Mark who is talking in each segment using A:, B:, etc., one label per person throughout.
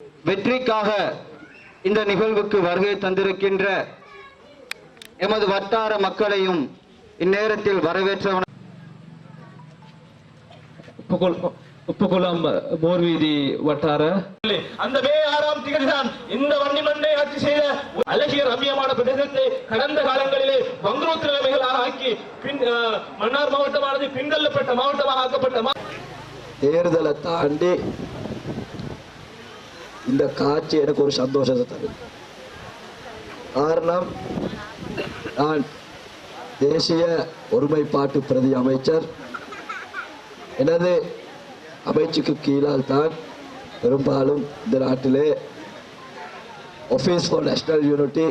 A: வெற்றிக்காக இந்த நிகழ்வுக்கு வருகை தந்திருக்கின்ற எமது வட்டார மக்களையும் இந்நேரத்தில் வரவேற்றவன
B: உப்புக்குளம் மோர்வீதி வட்டார
C: அந்த மே 6ஆம் தேதி தான் இந்த வன்னிமண்ணை ஆட்சி செய்த அழகிய ரம்மியமான பிரதேசத்தை கடந்த காலங்களிலே பங்குரோத்து நிலைமைகளாக ஆக்கி மன்னார் மாவட்டமானது பின்தள்ளப்பட்ட மாவட்டமாக ஆக்கப்பட்ட
D: தேர்தலை தாண்டி இந்த காட்சி எனக்கு ஒரு சந்தோஷத்தை தரும். காரணம், நான் தேசிய ஒருமைப்பாட்டு பிரதி அமைச்சர். எனது அமைச்சுக்கு கீழால் தான் பெரும்பாலும் இந்த நாட்டிலே ஆஃபீஸ் ஃபார் நேஷனல் யூனிட்டி,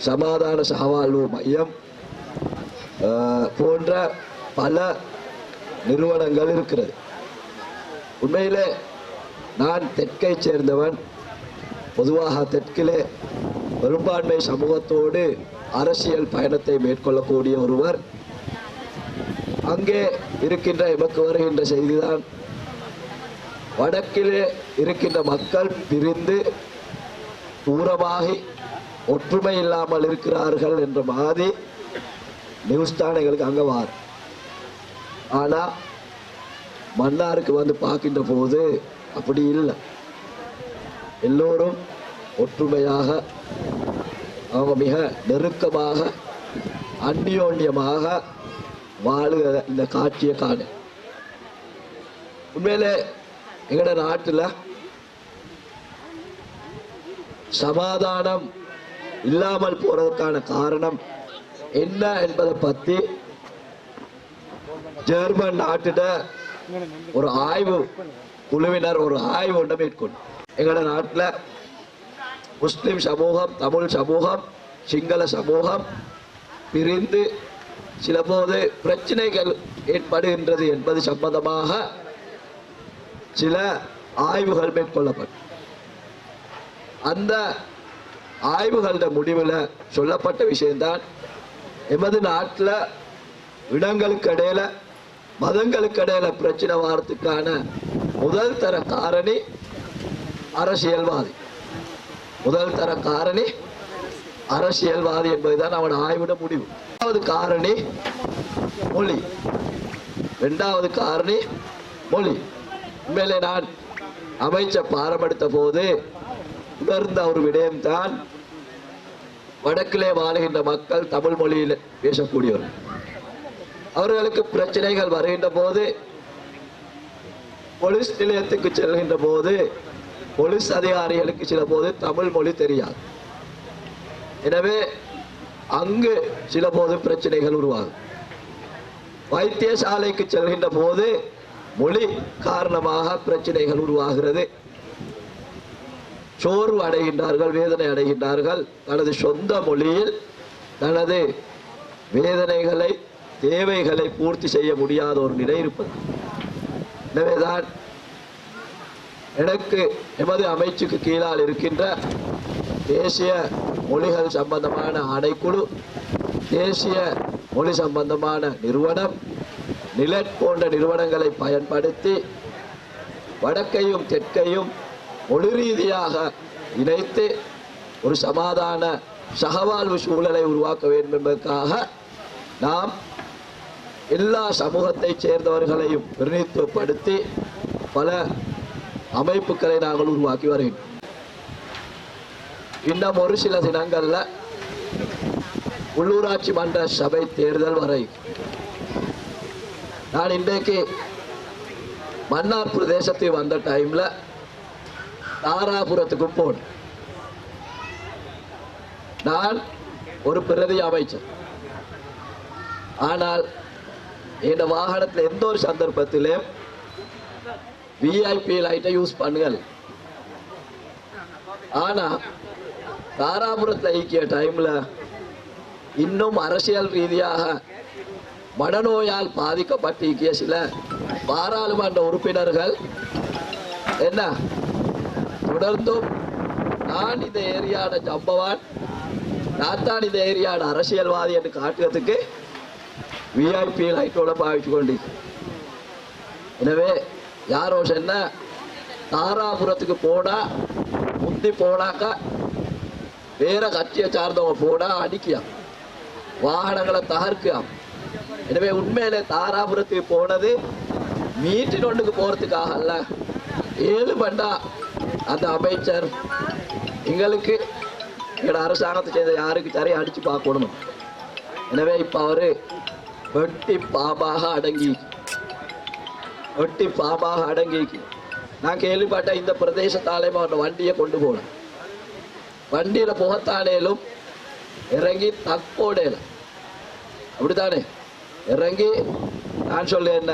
D: சமாதான சகவாழ்வு மையம் போன்ற பல நிறுவனங்கள் இருக்கிறது. உண்மையிலே நான் தெற்கை சேர்ந்தவன். பொதுவாக தெற்கிலே பெரும்பான்மை சமூகத்தோடு அரசியல் பயணத்தை மேற்கொள்ளக்கூடிய ஒருவர். அங்கே இருக்கின்ற எமக்கு வருகின்ற செய்திதான், வடக்கிலே இருக்கின்ற மக்கள் பிரிந்து தூரமாகி ஒற்றுமை இல்லாமல் இருக்கிறார்கள் என்ற மாதிரி நியூஸ் தான் எங்களுக்கு அங்கே வார். ஆனால் மன்னாருக்கு வந்து பார்க்கின்ற போது அப்படி இல்லை. எல்லோரும் ஒற்றுமையாக, அவங்க மிக நெருக்கமாக அந்நியோன்யமாக வாழுகிற இந்த காட்சியை காண உண்மையிலே எங்களோட நாட்டில் சமாதானம் இல்லாமல் போறதுக்கான காரணம் என்ன என்பதை பற்றி ஜெர்மன் நாட்டிட ஒரு ஆய்வு குழுவினர் ஒரு ஆய்வு ஒன்றை மேற்கொண்டு எங்களோட நாட்டில் முஸ்லிம் சமூகம், தமிழ் சமூகம், சிங்கள சமூகம் பிரிந்து சில போது பிரச்சனைகள் ஏற்படுகின்றது என்பது சம்பந்தமாக சில ஆய்வுகள் மேற்கொள்ளப்படும். அந்த ஆய்வுகளோட முடிவில் சொல்லப்பட்ட விஷயம்தான், எமது நாட்டில் இடங்களுக்கு இடையில, மதங்களுக்கு இடையில பிரச்சனை வாரத்துக்கான முதல் தர காரணி அரசியல்வாதி. முதல் தர காரணி அரசியல்வாதி என்பதுதான் அவன் ஆய்விட முடிவு. இரண்டாவது காரணி மொழி. இரண்டாவது காரணி மொழி. உண்மையிலே நான் அமைச்ச பாரம்படுத்த போது உணர்ந்த ஒரு விடயம்தான், வடக்கிலே வாழுகின்ற மக்கள் தமிழ் மொழியில் பேசக்கூடியவர்கள். அவர்களுக்கு பிரச்சனைகள் வருகின்ற போது, போலீஸ் நிலையத்துக்கு செல்கின்ற போது, போலீஸ் அதிகாரிகளுக்கு சில போது தமிழ் மொழி தெரியாது. எனவே அங்கு சில போது பிரச்சனைகள் உருவாகும். வைத்தியசாலைக்கு செல்கின்ற போது மொழி காரணமாக பிரச்சனைகள் உருவாகிறது. சோர்வு அடைகின்றார்கள், வேதனை அடைகின்றார்கள். தனது சொந்த மொழியில் தனது வேதனைகளை, தேவைகளை பூர்த்தி செய்ய முடியாத ஒரு நிலை இருப்பது. எனவேதான் எனக்கு எமது அமைச்சுக்கு கீழால் இருக்கின்ற தேசிய மொழிகள் சம்பந்தமான ஆணைக்குழு, தேசிய மொழி சம்பந்தமான நிறுவனம், நிலட் போன்ற நிறுவனங்களை பயன்படுத்தி வடக்கையும் தெற்கையும் மொழி ரீதியாக இணைத்து ஒரு சமாதான சகவாழ்வு சூழலை உருவாக்க வேண்டும் என்பதற்காக நாம் எல்லா சமூகத்தை சேர்ந்தவர்களையும் பிரதிநிதித்துவப்படுத்தி பல அமைப்புகளை நாங்கள் உருவாக்கி வருகின்றோம். இன்னும் ஒரு சில தினங்கள்ல உள்ளூராட்சி மன்ற சபை தேர்தல் வரை. நான் இன்றைக்கு மன்னார் பிரதேசத்துக்கு வந்த டைம்ல தாராபுரத்துக்கு போனேன். நான் ஒரு பிரதி அமைச்சர். ஆனால் இந்த வாகனத்தில் எந்த ஒரு சந்தர்ப்பத்திலே விஐபி லைட்டை யூஸ் பண்ணுங்கள். ஆனா தாராபுரத்தில் ஐக்கிய டைம்ல இன்னும் அரசியல் ரீதியாக மனநோயால் பாதிக்கப்பட்டிருக்கிய சில பாராளுமன்ற உறுப்பினர்கள் என்ன தொடர்ந்தும் நான் இந்த ஏரியாட ஜம்பவான், நான் தான் இந்த ஏரியாட அரசியல்வாதி என்று காட்டுறதுக்கு விஐபி லைட்டோட பாவிச்சு கொண்டு. எனவே யாரோ சொன்ன தாராபுரத்துக்கு போனா முந்தி போனாக்கா வேற கட்சியை சார்ந்தவங்க போனா அடிக்கலாம், வாகனங்களை தகர்க்கலாம். எனவே உண்மையிலே தாராபுரத்துக்கு போனது மீட்டின் ஒன்றுக்கு போறதுக்காக அல்ல. 7 பண்டா அந்த அமைச்சர் எங்களுக்கு எங்களோட அரசாங்கத்தை சேர்ந்த யாருக்கு சரி அடிச்சு பார்க்கணும். எனவே இப்ப அவரு வெட்டி பாம்பாக அடங்கி நான் கேள்விப்பட்ட இந்த பிரதேசத்தாலேயும் அவன் வண்டியை கொண்டு போனேன். வண்டியில புகத்தானேலும் இறங்கி தற்போடையில அப்படித்தானே இறங்கி நான் சொல்ல என்ன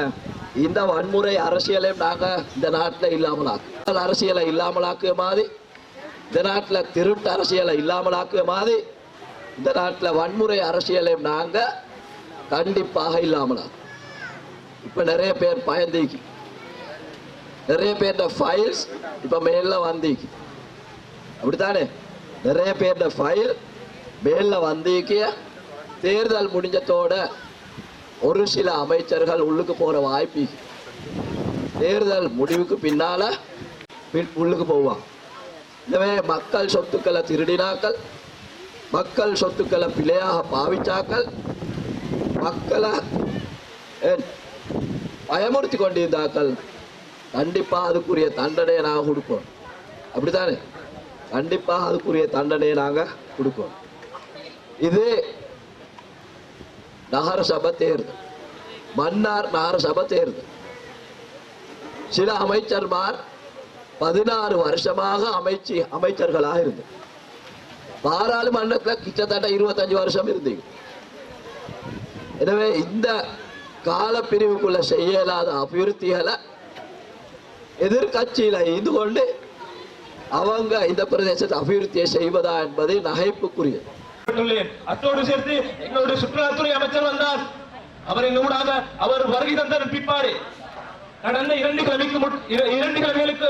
D: இந்த வன்முறை அரசியலையும் நாங்க இந்த நாட்டில் இல்லாமலாக்கு அரசியலை இல்லாமலாக்குற மாதிரி, இந்த நாட்டில் திருட்டு அரசியலை இல்லாமலாக்குற மாதிரி, இந்த நாட்டில் வன்முறை அரசியலையும் நாங்க கண்டிப்பாக இல்லாமலாக்கு. இப்ப நிறைய பேர் பயந்தீங்க, நிறைய பேர் ஃபைல்ஸ் இப்ப மேல வந்தீங்க அப்படித்தானே, நிறைய பேர் ஃபைல் மேல வந்தீங்க. தேர்தல் முடிஞ்சதோட ஒரு சில அமைச்சர்கள் உள்ளுக்கு போற வாய்ப்பு, தேர்தல் முடிவுக்கு பின்னால உள்ளுக்கு போவாங்க. எனவே மக்கள் சொத்துக்களை திருடினாக்கள், மக்கள் சொத்துக்களை பிழையாக பாவிச்சாக்கள், மக்களை பயமுறுத்தி கொண்டிருந்தாக்கள், கண்டிப்பா அதுக்குரிய தண்டனையை நாங்கள் கொடுப்போம். அப்படித்தானே, கண்டிப்பாக அதுக்குரிய தண்டனையை நாங்க கொடுப்போம். இது நகரசபை தேர்தல், மன்னார் நகரசபை தேர்தல். சில அமைச்சர்மார் 16 வருஷமாக அமைச்சர்களாக இருந்து பாராளுமன்றத்தில் கிட்டத்தட்ட 25 வருஷம் இருந்தீங்க. எனவே இந்த காலப்பிரிவுக்குள்ள செய்ய இயலாத அபிவிருத்திகளை எதிர்கட்சியில இது கொண்டு அவங்க இந்த பிரதேசத்தை அபிவிருத்தியை செய்வதா என்பதை நகைப்புக்குரியது.
C: அத்தோடு சேர்த்து எங்களுடைய சுற்றுலாத்துறை அமைச்சர் வந்தார். அவரின் ஊடாக அவர் வருகை தந்த பிற்பாடு கடந்த 2 கிழமைகளுக்கு